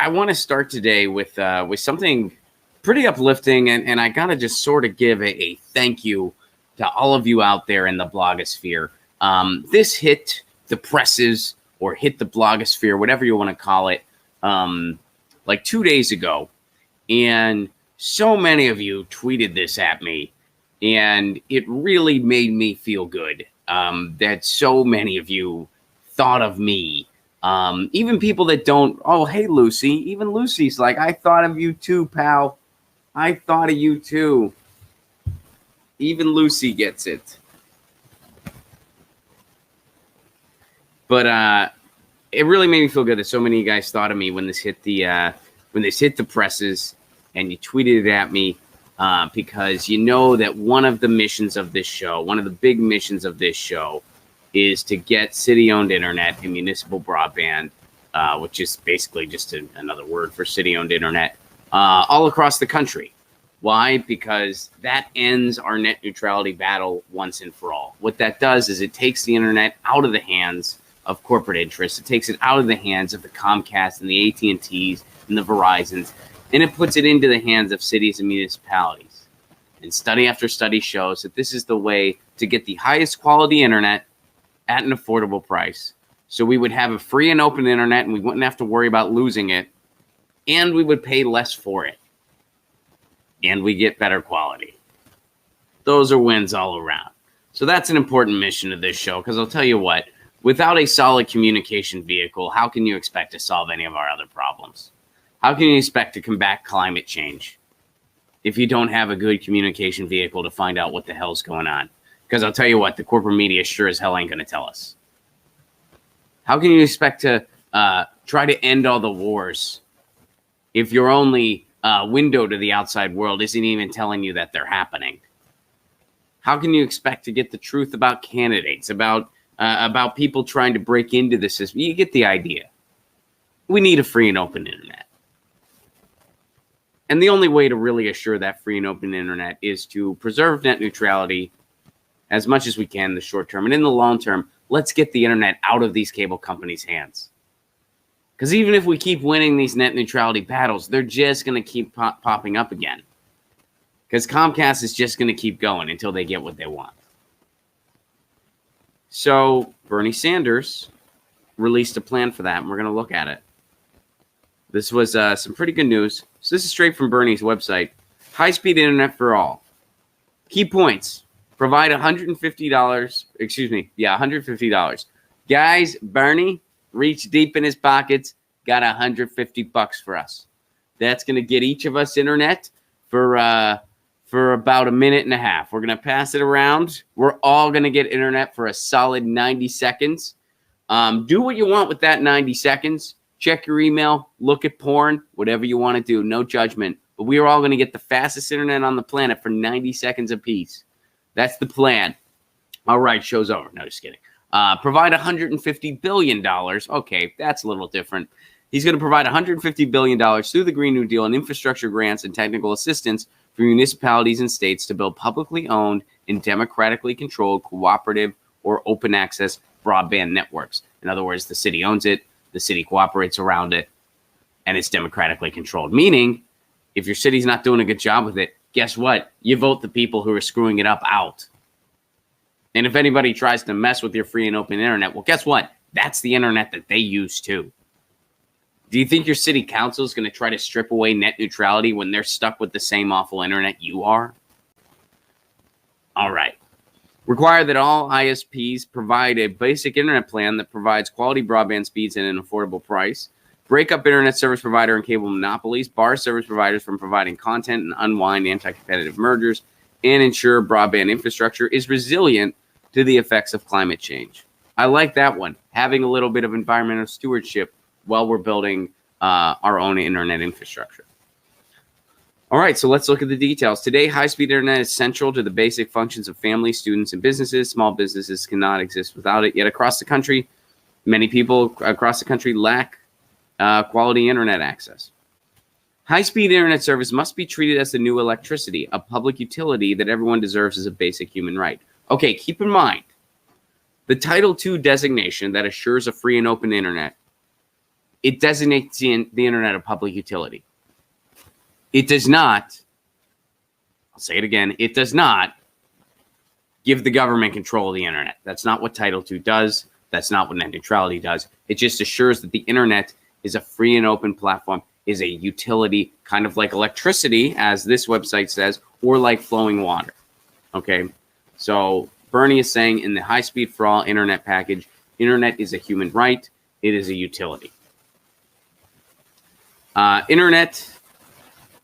I want to start today with something pretty uplifting, and I got to just sort of give a thank you to all of you out there in the blogosphere. This hit the presses or hit the blogosphere, whatever you want to call it, like 2 days ago. And so many of you tweeted this at me, and it really made me feel good that so many of you thought of me. Even people that don't, oh, hey, Lucy. Even Lucy's like, I thought of you too, pal. I thought of you too. Even Lucy gets it. But it really made me feel good that so many of you guys thought of me when this hit the presses, and you tweeted it at me because you know that one of the missions of this show, one of the big missions of this show, is to get city-owned internet and municipal broadband, which is basically just another word for city-owned internet, all across the country. Why? Because that ends our net neutrality battle once and for all. What that does is it takes the internet out of the hands of corporate interests. It takes it out of the hands of the Comcast and the AT&Ts and the Verizons, and it puts it into the hands of cities and municipalities. And study after study shows that this is the way to get the highest quality internet at an affordable price. So we would have a free and open internet, and we wouldn't have to worry about losing it, and we would pay less for it, and we get better quality. Those are wins all around. So that's an important mission of this show, because I'll tell you what, without a solid communication vehicle, how can you expect to solve any of our other problems? How can you expect to combat climate change if you don't have a good communication vehicle to find out what the hell's going on? Because I'll tell you what, the corporate media sure as hell ain't going to tell us. How can you expect to try to end all the wars if your only window to the outside world isn't even telling you that they're happening? How can you expect to get the truth about candidates, about people trying to break into the system? You get the idea. We need a free and open internet. And the only way to really assure that free and open internet is to preserve net neutrality as much as we can in the short term. And in the long term, let's get the internet out of these cable companies' hands. Because even if we keep winning these net neutrality battles, they're just going to keep popping up again. Because Comcast is just going to keep going until they get what they want. So Bernie Sanders released a plan for that, and we're going to look at it. This was some pretty good news. So this is straight from Bernie's website. High-speed internet for all. Key points. Provide $150. $150. Guys, Bernie reached deep in his pockets, got $150 for us. That's going to get each of us internet for about a minute and a half. We're going to pass it around. We're all going to get internet for a solid 90 seconds. Do what you want with that 90 seconds. Check your email, look at porn, whatever you want to do. No judgment. But we are all going to get the fastest internet on the planet for 90 seconds apiece. That's the plan. All right, show's over. No, just kidding. Provide $150 billion. Okay, that's a little different. He's going to provide $150 billion through the Green New Deal and infrastructure grants and technical assistance for municipalities and states to build publicly owned and democratically controlled cooperative or open access broadband networks. In other words, the city owns it, the city cooperates around it, and it's democratically controlled. Meaning, if your city's not doing a good job with it, guess what? You vote the people who are screwing it up out. And if anybody tries to mess with your free and open internet, well, guess what? That's the internet that they use too. Do you think your city council is going to try to strip away net neutrality when they're stuck with the same awful internet you are? All right. Require that all ISPs provide a basic internet plan that provides quality broadband speeds at an affordable price. Break up internet service provider and cable monopolies. Bar service providers from providing content and unwind anti-competitive mergers. And ensure broadband infrastructure is resilient to the effects of climate change. I like that one. Having a little bit of environmental stewardship while we're building our own internet infrastructure. All right, so let's look at the details. Today, high-speed internet is central to the basic functions of families, students, and businesses. Small businesses cannot exist without it. Yet across the country, many people across the country lack quality internet access. High-speed internet service must be treated as the new electricity, a public utility that everyone deserves as a basic human right. Okay, keep in mind, the Title II designation that assures a free and open internet it designates the internet a public utility. It does not, I'll say it again, it does not give the government control of the internet. That's not what Title II does. That's not what net neutrality does. It just assures that the internet is a free and open platform, is a utility, kind of like electricity, as this website says, or like flowing water. Okay, so Bernie is saying in the High Speed for All internet package, internet is a human right. It is a utility. Internet.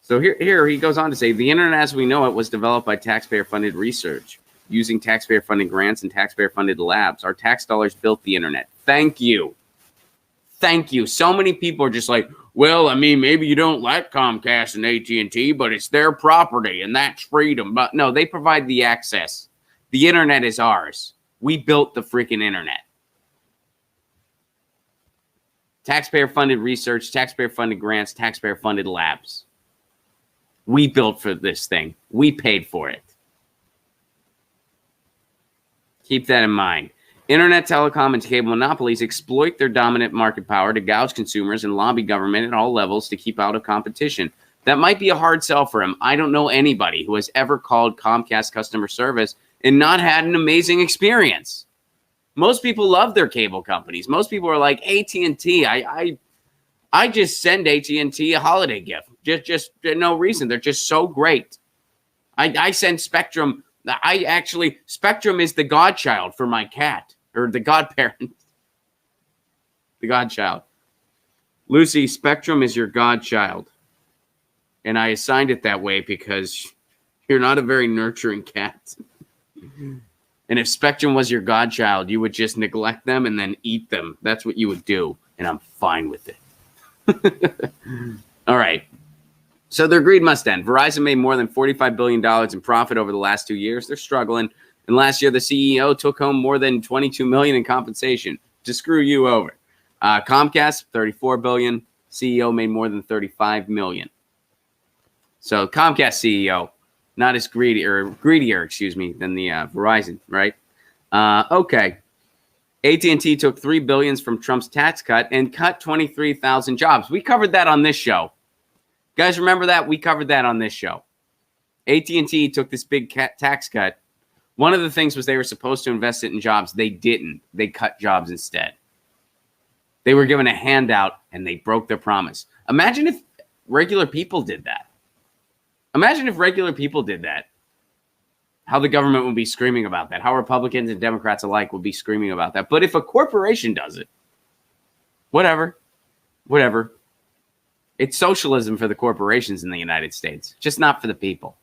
So here he goes on to say, the internet as we know it was developed by taxpayer-funded research, using taxpayer-funded grants and taxpayer-funded labs. Our tax dollars built the internet. Thank you. Thank you. So many people are just like, well, I mean, maybe you don't like Comcast and AT&T, but it's their property, and that's freedom. But no, they provide the access. The internet is ours. We built the freaking internet. Taxpayer-funded research, taxpayer-funded grants, taxpayer-funded labs. We built for this thing. We paid for it. Keep that in mind. Internet, telecom, and cable monopolies exploit their dominant market power to gouge consumers and lobby government at all levels to keep out of competition. That might be a hard sell for him. I don't know anybody who has ever called Comcast customer service and not had an amazing experience. Most people love their cable companies. Most people are like, AT&T, I just send AT&T a holiday gift. Just no reason. They're just so great. I send Spectrum. Spectrum is the godchild for my cat, or the godparent. The godchild. Lucy, Spectrum is your godchild. And I assigned it that way because you're not a very nurturing cat. And if Spectrum was your godchild, you would just neglect them and then eat them. That's what you would do. And I'm fine with it. All right. So their greed must end. Verizon made more than $45 billion in profit over the last 2 years. They're struggling. And last year, the CEO took home more than $22 million in compensation to screw you over. Comcast, $34 billion. CEO made more than $35 million. So Comcast CEO, not as greedier, than the Verizon, right? Okay. AT&T took $3 billion from Trump's tax cut and cut 23,000 jobs. We covered that on this show. Guys, remember that? We covered that on this show. AT&T took this big tax cut. One of the things was they were supposed to invest it in jobs. They didn't. They cut jobs instead. They were given a handout, and they broke their promise. Imagine if regular people did that. Imagine if regular people did that. How the government would be screaming about that. How Republicans and Democrats alike would be screaming about that. But if a corporation does it, whatever. It's socialism for the corporations in the United States, just not for the people.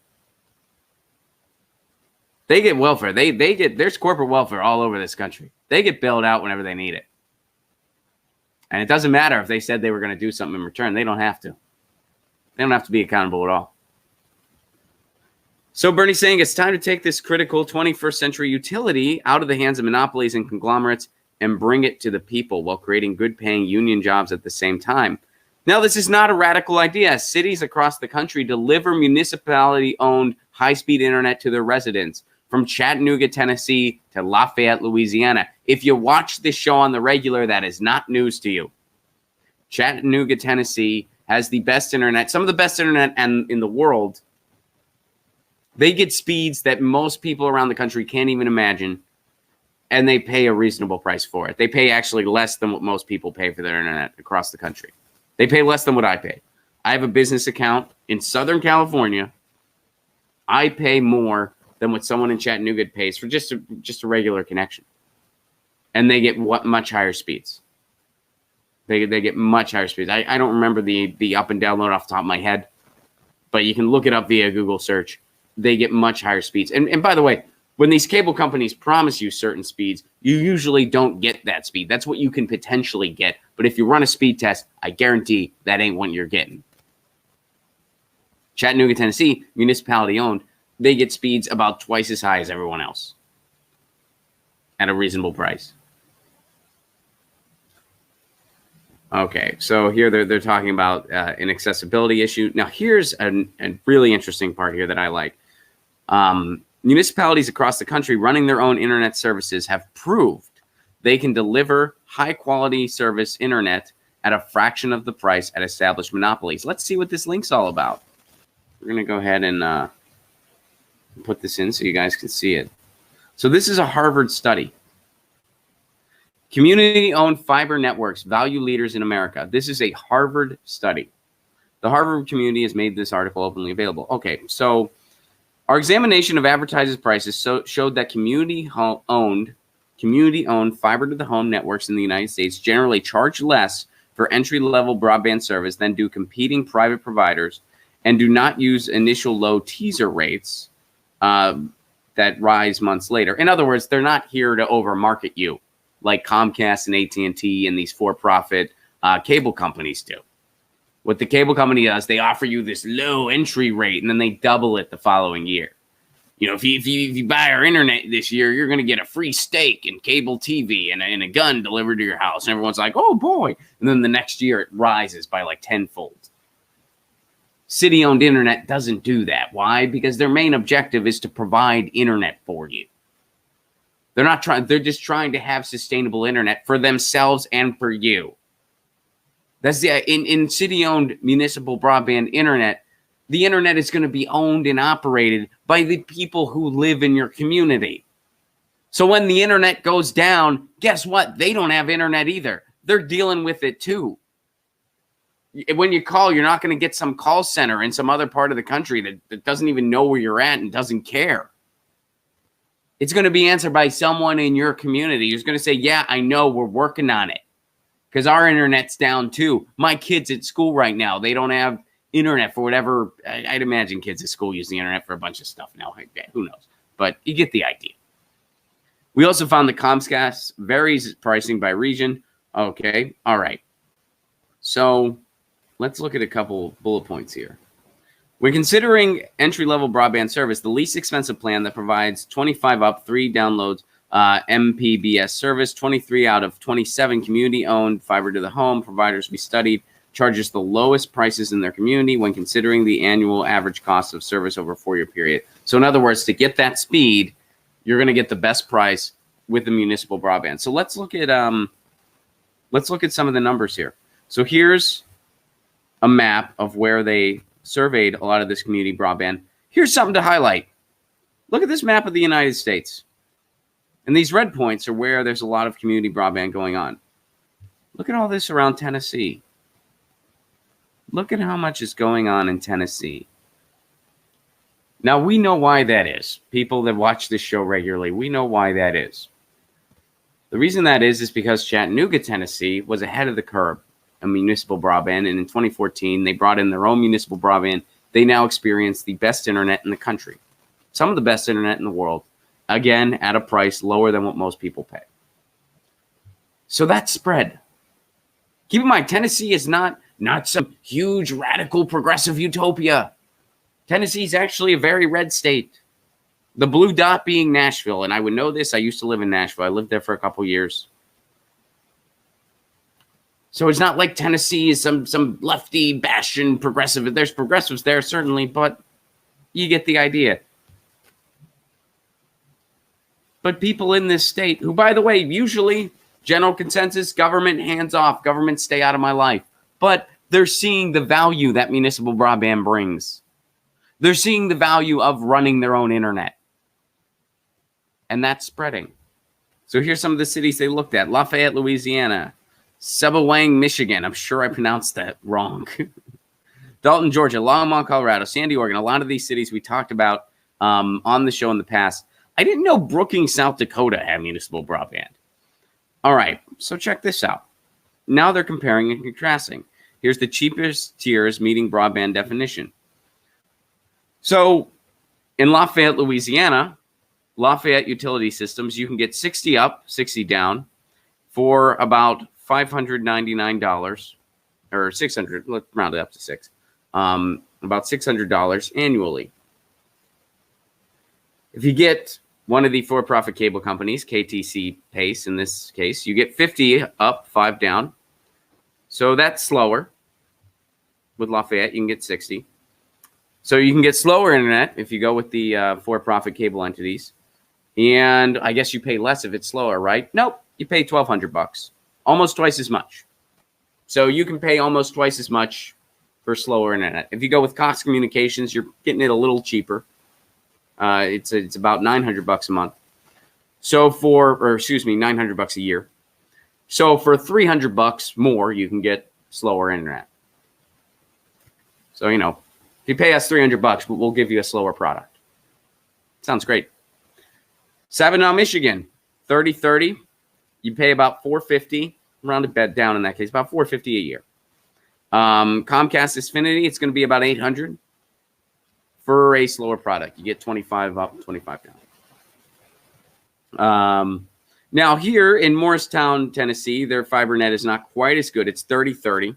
They get welfare. There's corporate welfare all over this country. They get bailed out whenever they need it. And it doesn't matter if they said they were going to do something in return. They don't have to. They don't have to be accountable at all. So Bernie's saying it's time to take this critical 21st century utility out of the hands of monopolies and conglomerates and bring it to the people while creating good-paying union jobs at the same time. Now, this is not a radical idea. Cities across the country deliver municipality-owned high-speed internet to their residents, from Chattanooga, Tennessee to Lafayette, Louisiana. If you watch this show on the regular, that is not news to you. Chattanooga, Tennessee has the best internet, some of the best internet in the world. They get speeds that most people around the country can't even imagine, and they pay a reasonable price for it. They pay actually less than what most people pay for their internet across the country. They pay less than what I pay. I have a business account in Southern California. I pay more than what someone in Chattanooga pays for just a regular connection. And they get much higher speeds. They get much higher speeds. I don't remember the up and download off the top of my head, but you can look it up via Google search. They get much higher speeds. And by the way, when these cable companies promise you certain speeds, you usually don't get that speed. That's what you can potentially get. But if you run a speed test, I guarantee that ain't what you're getting. Chattanooga, Tennessee, municipality owned, they get speeds about twice as high as everyone else at a reasonable price. Okay, so here they're talking about an accessibility issue. Now, here's a really interesting part here that I like. Municipalities across the country running their own internet services have proved they can deliver high-quality service internet at a fraction of the price at established monopolies. Let's see what this link's all about. We're going to go ahead and put this in so you guys can see it. So this is a Harvard study. Community-owned fiber networks, value leaders in America. This is a Harvard study. The Harvard community has made this article openly available. Okay, so our examination of advertisers' prices showed that community-owned fiber-to-the-home networks in the United States generally charge less for entry-level broadband service than do competing private providers, and do not use initial low teaser rates that rise months later. In other words, they're not here to overmarket you like Comcast and AT&T and these for-profit cable companies do. What the cable company does, they offer you this low entry rate, and then they double it the following year. You know, if you buy our internet this year, you're going to get a free steak and cable TV and a gun delivered to your house. And everyone's like, oh, boy. And then the next year, it rises by like tenfold. City-owned internet doesn't do that. Why? Because their main objective is to provide internet for you. They're just trying to have sustainable internet for themselves and for you. That's in city-owned municipal broadband internet, the internet is going to be owned and operated by the people who live in your community. So when the internet goes down, guess what? They don't have internet either. They're dealing with it too. When you call, you're not going to get some call center in some other part of the country that doesn't even know where you're at and doesn't care. It's going to be answered by someone in your community who's going to say, yeah, I know, we're working on it. Because our internet's down too. My kids at school right now, they don't have internet for whatever. I'd imagine kids at school use the internet for a bunch of stuff now. Who knows? But you get the idea. We also found that Comcast varies pricing by region. Okay. All right. So let's look at a couple bullet points here. When considering entry-level broadband service, the least expensive plan that provides 25 up, 3 downloads, MPBS service, 23 out of 27 community-owned fiber-to-the-home providers we studied charges the lowest prices in their community when considering the annual average cost of service over a 4-year period. So in other words, to get that speed, you're going to get the best price with the municipal broadband. So let's look at some of the numbers here. So here's a map of where they surveyed a lot of this community broadband. Here's something to highlight. Look at this map of the United States. And these red points are where there's a lot of community broadband going on. Look at all this around Tennessee. Look at how much is going on in Tennessee. Now, we know why that is. People that watch this show regularly, we know why that is. The reason that is because Chattanooga, Tennessee was ahead of the curve in municipal broadband. And in 2014, they brought in their own municipal broadband. They now experience the best internet in the country. Some of the best internet in the world. Again, at a price lower than what most people pay. So that's spread. Keep in mind, Tennessee is not some huge, radical, progressive utopia. Tennessee is actually a very red state. The blue dot being Nashville. And I would know this. I used to live in Nashville. I lived there for a couple years. So it's not like Tennessee is some lefty bastion progressive. There's progressives there, certainly, but you get the idea. But people in this state, who, by the way, usually general consensus, government hands off, government stay out of my life. But they're seeing the value that municipal broadband brings. They're seeing the value of running their own internet. And that's spreading. So here's some of the cities they looked at. Lafayette, Louisiana. Sebawang, Michigan. I'm sure I pronounced that wrong. Dalton, Georgia. Longmont, Colorado. Sandy, Oregon. A lot of these cities we talked about on the show in the past. I didn't know Brookings, South Dakota had municipal broadband. All right, so check this out. Now they're comparing and contrasting. Here's the cheapest tiers meeting broadband definition. So in Lafayette, Louisiana, Lafayette Utility Systems, you can get 60 up, 60 down for about $599 or $600. Let's round it up to $6. About $600 annually. If you get one of the for-profit cable companies, KTC Pace in this case, you get 50 up, 5 down. So that's slower. With Lafayette, you can get 60. So you can get slower internet if you go with the for-profit cable entities. And I guess you pay less if it's slower, right? Nope. You pay $1,200. Almost twice as much. So you can pay almost twice as much for slower internet. If you go with Cox Communications, you're getting it a little cheaper. It's about $900 a month. So $900 a year. So for $300 more, you can get slower internet. So, if you pay us $300, we'll give you a slower product. Sounds great. Saginaw, Michigan, 3030. You pay about $450, rounded down in that case, about $450 a year. Comcast Xfinity, it's going to be about $800 for a slower product. You get 25 up, 25 down. Now here in Morristown, Tennessee, their fiber net is not quite as good. It's 3030,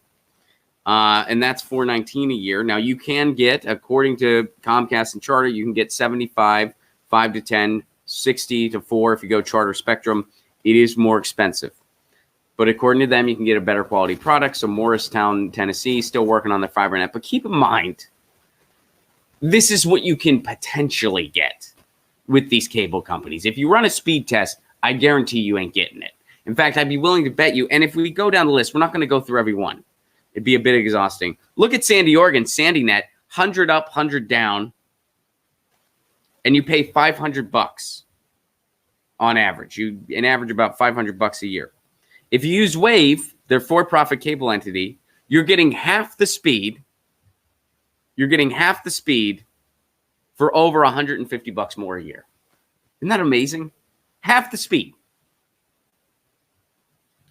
and that's $419 a year. Now you can get, according to Comcast and Charter, you can get 75, 5 to 10, 60 to 4 if you go Charter Spectrum. It is more expensive. But according to them, you can get a better quality product. So Morristown, Tennessee, still working on their fiber net. But keep in mind, this is what you can potentially get with these cable companies. If you run a speed test, I guarantee you ain't getting it. In fact, I'd be willing to bet you, and if we go down the list, we're not going to go through every one. It'd be a bit exhausting. Look at Sandy, Oregon, SandyNet, 100 up, 100 down, and you pay $500 on average. You average about $500 a year. If you use Wave, their for-profit cable entity, you're getting half the speed. You're getting half the speed for over $150 more a year. Isn't that amazing? Half the speed.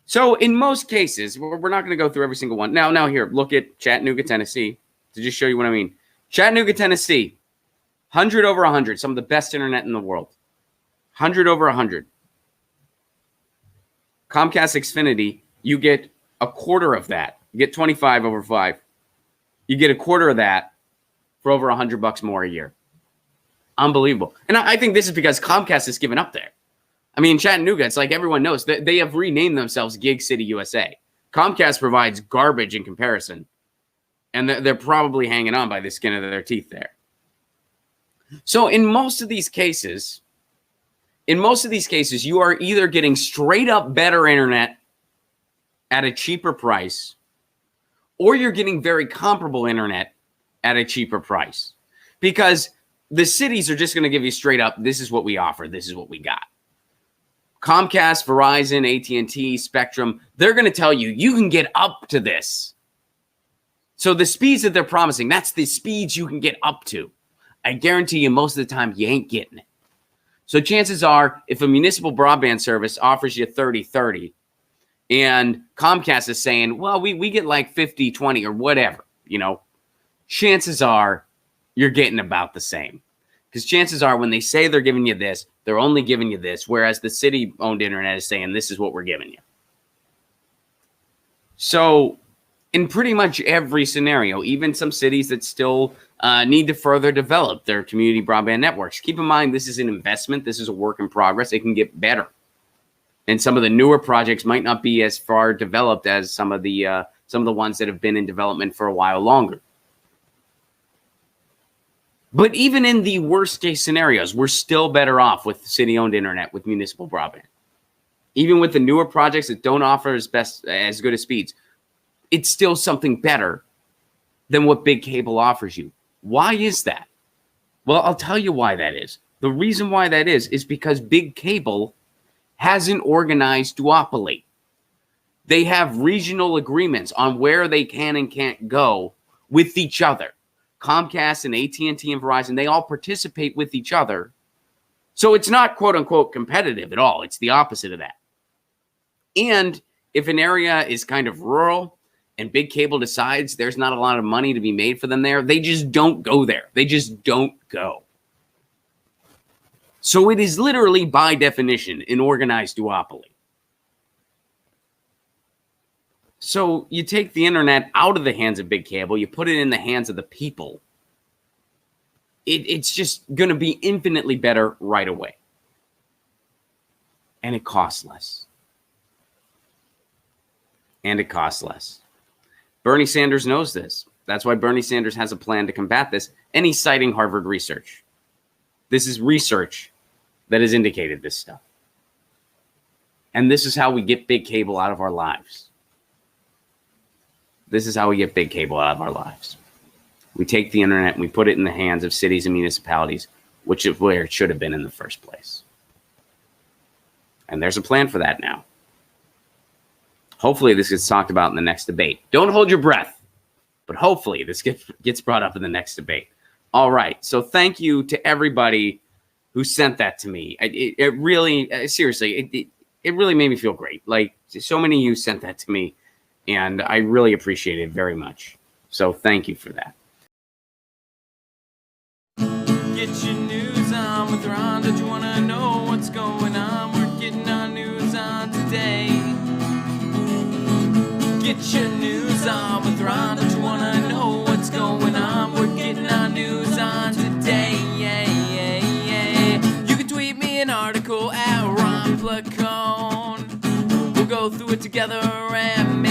So in most cases, we're not going to go through every single one. Now here, look at Chattanooga, Tennessee, to just show you what I mean. Chattanooga, Tennessee, 100 over 100, some of the best internet in the world. 100 over 100. Comcast Xfinity, you get a quarter of that. You get 25 over 5. You get a quarter of that for over $100 more a year. Unbelievable. And I think this is because Comcast has given up there. I mean, Chattanooga, it's like everyone knows that they have renamed themselves Gig City USA. Comcast provides garbage in comparison. And they're probably hanging on by the skin of their teeth there. So in most of these cases, you are either getting straight up better internet at a cheaper price, or you're getting very comparable internet at a cheaper price. Because the cities are just going to give you straight up, this is what we offer, this is what we got. Comcast, Verizon, AT&T, Spectrum, they're going to tell you, you can get up to this. So the speeds that they're promising, that's the speeds you can get up to. I guarantee you most of the time you ain't getting it. So chances are, if a municipal broadband service offers you 30-30, and Comcast is saying, well, we get like 50-20 or whatever, chances are you're getting about the same. Because chances are when they say they're giving you this, they're only giving you this, whereas the city-owned internet is saying this is what we're giving you. So in pretty much every scenario, even some cities that still need to further develop their community broadband networks, keep in mind this is an investment. This is a work in progress. It can get better. And some of the newer projects might not be as far developed as some of the ones that have been in development for a while longer. But even in the worst case scenarios, we're still better off with city-owned internet, with municipal broadband. Even with the newer projects that don't offer as good as speeds, it's still something better than what big cable offers you. Why is that? Well, I'll tell you why that is. The reason why that is because big cable has an organized duopoly. They have regional agreements on where they can and can't go with each other. Comcast and AT&T and Verizon, they all participate with each other. So it's not quote unquote competitive at all. It's the opposite of that. And if an area is kind of rural and big cable decides there's not a lot of money to be made for them there, they just don't go there. They just don't go. So it is literally by definition an organized duopoly. So you take the internet out of the hands of big cable, you put it in the hands of the people. It's just going to be infinitely better right away. And it costs less. Bernie Sanders knows this. That's why Bernie Sanders has a plan to combat this, and he's citing Harvard research. This is research that has indicated this stuff. And this is how we get big cable out of our lives. This is how we get big cable out of our lives. We take the internet and we put it in the hands of cities and municipalities, which is where it should have been in the first place. And there's a plan for that now. Hopefully this gets talked about in the next debate. Don't hold your breath, but hopefully this gets brought up in the next debate. All right. So thank you to everybody who sent that to me. It really, seriously, it really made me feel great. Like, so many of you sent that to me, and I really appreciate it very much. So thank you for that. Get your news on with Ron. Don't you want to know what's going on? We're getting our news on today. Get your news on with Ron. Don't you want to know what's going on? We're getting our news on today. You can tweet me an article at Ron Placone. We'll go through it together and